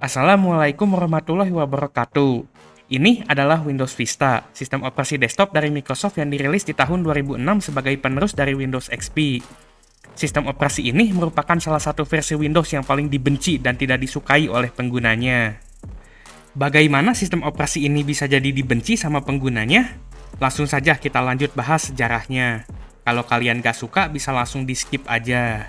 Assalamualaikum warahmatullahi wabarakatuh. Ini adalah Windows Vista, sistem operasi desktop dari Microsoft yang dirilis di tahun 2006 sebagai penerus dari Windows XP. Sistem operasi ini merupakan salah satu versi Windows yang paling dibenci dan tidak disukai oleh penggunanya. Bagaimana sistem operasi ini bisa jadi dibenci sama penggunanya? Langsung saja kita lanjut bahas sejarahnya. Kalau kalian gak suka, bisa langsung di-skip aja.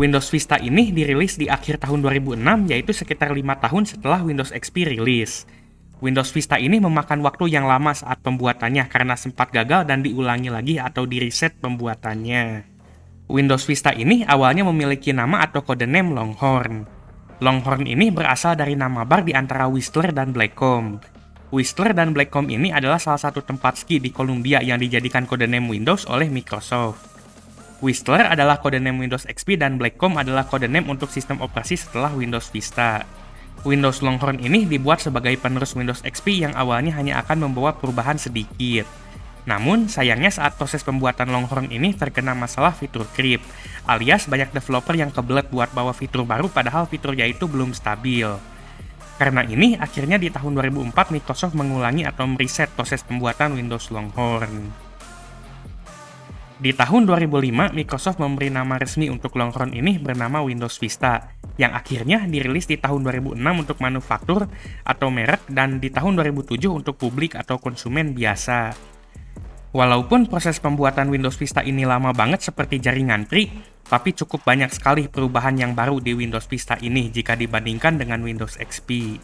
Windows Vista ini dirilis di akhir tahun 2006, yaitu sekitar 5 tahun setelah Windows XP rilis. Windows Vista ini memakan waktu yang lama saat pembuatannya karena sempat gagal dan diulangi lagi atau di-reset pembuatannya. Windows Vista ini awalnya memiliki nama atau codename Longhorn. Longhorn ini berasal dari nama bar di antara Whistler dan Blackcomb. Whistler dan Blackcomb ini adalah salah satu tempat ski di Columbia yang dijadikan codename Windows oleh Microsoft. Whistler adalah codename Windows XP dan Blackcomb adalah codename untuk sistem operasi setelah Windows Vista. Windows Longhorn ini dibuat sebagai penerus Windows XP yang awalnya hanya akan membawa perubahan sedikit. Namun, sayangnya saat proses pembuatan Longhorn ini terkena masalah fitur creep, alias banyak developer yang kebelet buat bawa fitur baru padahal fiturnya itu belum stabil. Karena ini, akhirnya di tahun 2004 Microsoft mengulangi atau mereset proses pembuatan Windows Longhorn. Di tahun 2005, Microsoft memberi nama resmi untuk Longhorn ini bernama Windows Vista, yang akhirnya dirilis di tahun 2006 untuk manufaktur atau merek dan di tahun 2007 untuk publik atau konsumen biasa. Walaupun proses pembuatan Windows Vista ini lama banget seperti jaringan ngantri, tapi cukup banyak sekali perubahan yang baru di Windows Vista ini jika dibandingkan dengan Windows XP.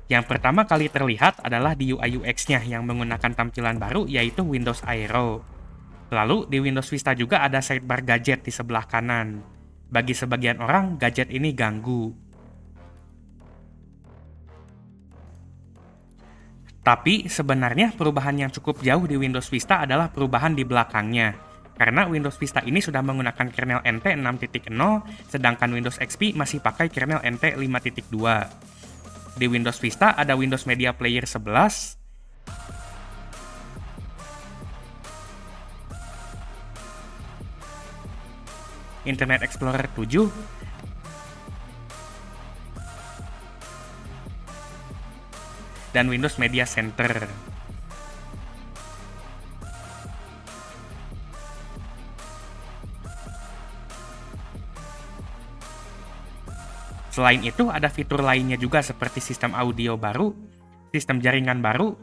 Yang pertama kali terlihat adalah di UI UX-nya yang menggunakan tampilan baru yaitu Windows Aero. Lalu di Windows Vista juga ada sidebar gadget di sebelah kanan. Bagi sebagian orang, gadget ini ganggu. Tapi sebenarnya perubahan yang cukup jauh di Windows Vista adalah perubahan di belakangnya. Karena Windows Vista ini sudah menggunakan kernel NT 6.0, sedangkan Windows XP masih pakai kernel NT 5.2. Di Windows Vista ada Windows Media Player 11, Internet Explorer 7, dan Windows Media Center. Selain itu, ada fitur lainnya juga seperti sistem audio baru, sistem jaringan baru,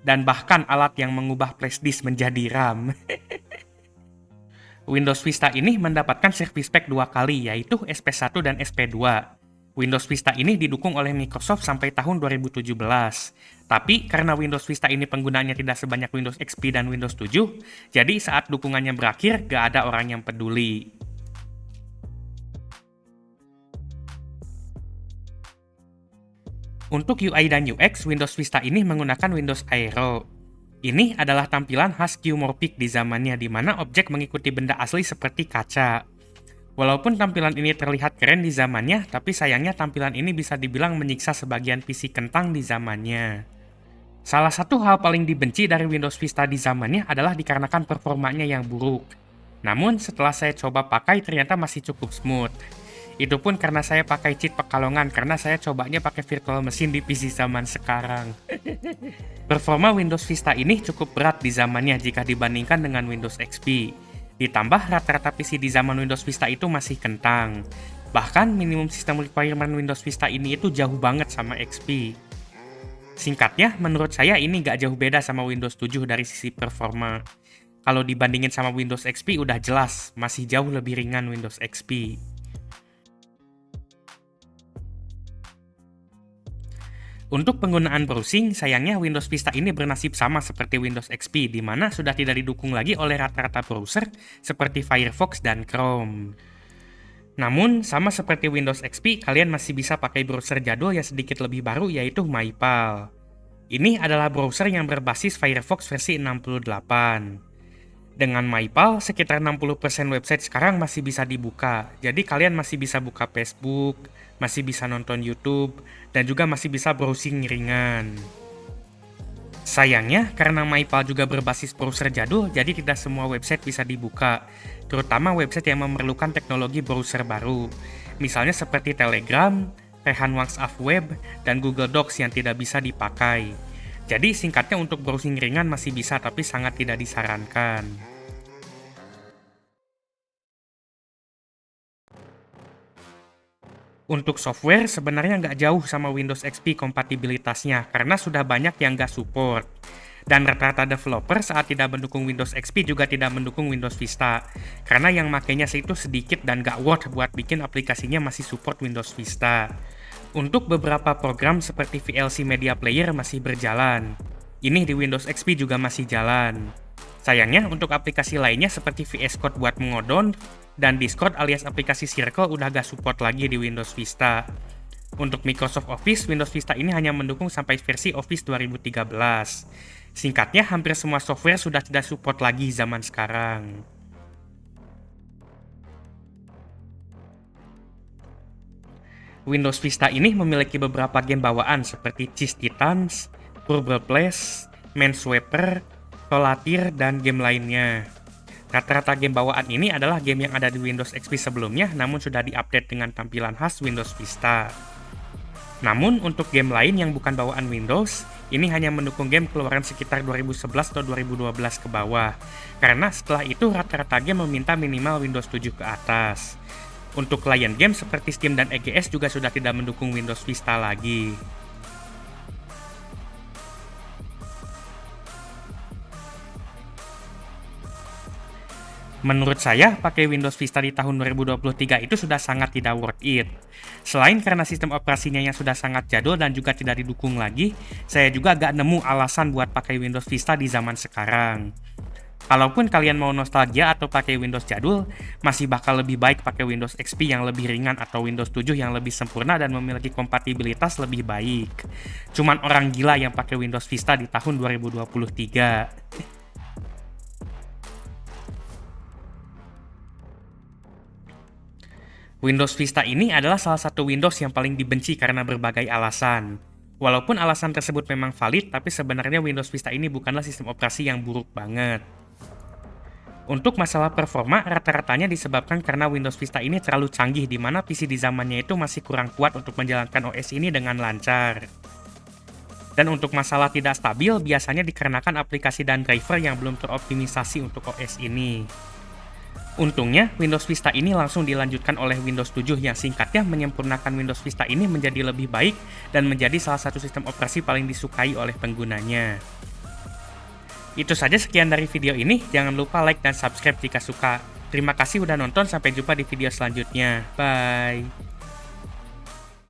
dan bahkan alat yang mengubah flash disk menjadi RAM. Windows Vista ini mendapatkan service pack 2 kali, yaitu SP1 dan SP2. Windows Vista ini didukung oleh Microsoft sampai tahun 2017. Tapi karena Windows Vista ini penggunaannya tidak sebanyak Windows XP dan Windows 7, jadi saat dukungannya berakhir, gak ada orang yang peduli. Untuk UI dan UX, Windows Vista ini menggunakan Windows Aero. Ini adalah tampilan khas skeuomorphic di zamannya di mana objek mengikuti benda asli seperti kaca. Walaupun tampilan ini terlihat keren di zamannya, tapi sayangnya tampilan ini bisa dibilang menyiksa sebagian PC kentang di zamannya. Salah satu hal paling dibenci dari Windows Vista di zamannya adalah dikarenakan performanya yang buruk. Namun setelah saya coba pakai ternyata masih cukup smooth. Itu pun karena saya pakai cheat Pekalongan karena saya cobanya pakai virtual machine di PC zaman sekarang. Performa Windows Vista ini cukup berat di zamannya jika dibandingkan dengan Windows XP. Ditambah rata-rata PC di zaman Windows Vista itu masih kentang. Bahkan minimum system requirement Windows Vista ini itu jauh banget sama XP. Singkatnya, menurut saya ini nggak jauh beda sama Windows 7 dari sisi performa. Kalau dibandingin sama Windows XP udah jelas, masih jauh lebih ringan Windows XP. Untuk penggunaan browsing, sayangnya Windows Vista ini bernasib sama seperti Windows XP, di mana sudah tidak didukung lagi oleh rata-rata browser seperti Firefox dan Chrome. Namun, sama seperti Windows XP, kalian masih bisa pakai browser jadul yang sedikit lebih baru yaitu MyPal. Ini adalah browser yang berbasis Firefox versi 68. Dengan MyPal, sekitar 60% website sekarang masih bisa dibuka. Jadi kalian masih bisa buka Facebook, masih bisa nonton YouTube, dan juga masih bisa browsing ringan. Sayangnya, karena MyPal juga berbasis browser jadul, jadi tidak semua website bisa dibuka, terutama website yang memerlukan teknologi browser baru. Misalnya seperti Telegram, Rehan WhatsApp Web, dan Google Docs yang tidak bisa dipakai. Jadi singkatnya untuk browsing ringan masih bisa tapi sangat tidak disarankan. Untuk software sebenarnya nggak jauh sama Windows XP kompatibilitasnya karena sudah banyak yang nggak support. Dan rata-rata developer saat tidak mendukung Windows XP juga tidak mendukung Windows Vista. Karena yang makainya itu sedikit dan nggak worth buat bikin aplikasinya masih support Windows Vista. Untuk beberapa program seperti VLC Media Player masih berjalan. Ini di Windows XP juga masih jalan. Sayangnya untuk aplikasi lainnya seperti VS Code buat mengodon dan Discord alias aplikasi Circle udah gak support lagi di Windows Vista. Untuk Microsoft Office, Windows Vista ini hanya mendukung sampai versi Office 2013. Singkatnya, hampir semua software sudah tidak support lagi zaman sekarang. Windows Vista ini memiliki beberapa game bawaan seperti Cheese Titans, Purple Place, Minesweeper, Volatir, dan game lainnya. Rata-rata game bawaan ini adalah game yang ada di Windows XP sebelumnya, namun sudah diupdate dengan tampilan khas Windows Vista. Namun, untuk game lain yang bukan bawaan Windows, ini hanya mendukung game keluaran sekitar 2011 atau 2012 ke bawah, karena setelah itu rata-rata game meminta minimal Windows 7 ke atas. Untuk client game seperti Steam dan EGS juga sudah tidak mendukung Windows Vista lagi. Menurut saya, pakai Windows Vista di tahun 2023 itu sudah sangat tidak worth it. Selain karena sistem operasinya yang sudah sangat jadul dan juga tidak didukung lagi, saya juga gak nemu alasan buat pakai Windows Vista di zaman sekarang. Kalaupun kalian mau nostalgia atau pakai Windows jadul, masih bakal lebih baik pakai Windows XP yang lebih ringan atau Windows 7 yang lebih sempurna dan memiliki kompatibilitas lebih baik. Cuman orang gila yang pakai Windows Vista di tahun 2023. Windows Vista ini adalah salah satu Windows yang paling dibenci karena berbagai alasan. Walaupun alasan tersebut memang valid, tapi sebenarnya Windows Vista ini bukanlah sistem operasi yang buruk banget. Untuk masalah performa, rata-ratanya disebabkan karena Windows Vista ini terlalu canggih di mana PC di zamannya itu masih kurang kuat untuk menjalankan OS ini dengan lancar. Dan untuk masalah tidak stabil, biasanya dikarenakan aplikasi dan driver yang belum teroptimisasi untuk OS ini. Untungnya, Windows Vista ini langsung dilanjutkan oleh Windows 7 yang singkatnya menyempurnakan Windows Vista ini menjadi lebih baik dan menjadi salah satu sistem operasi paling disukai oleh penggunanya. Itu saja sekian dari video ini, jangan lupa like dan subscribe jika suka. Terima kasih udah nonton, sampai jumpa di video selanjutnya. Bye!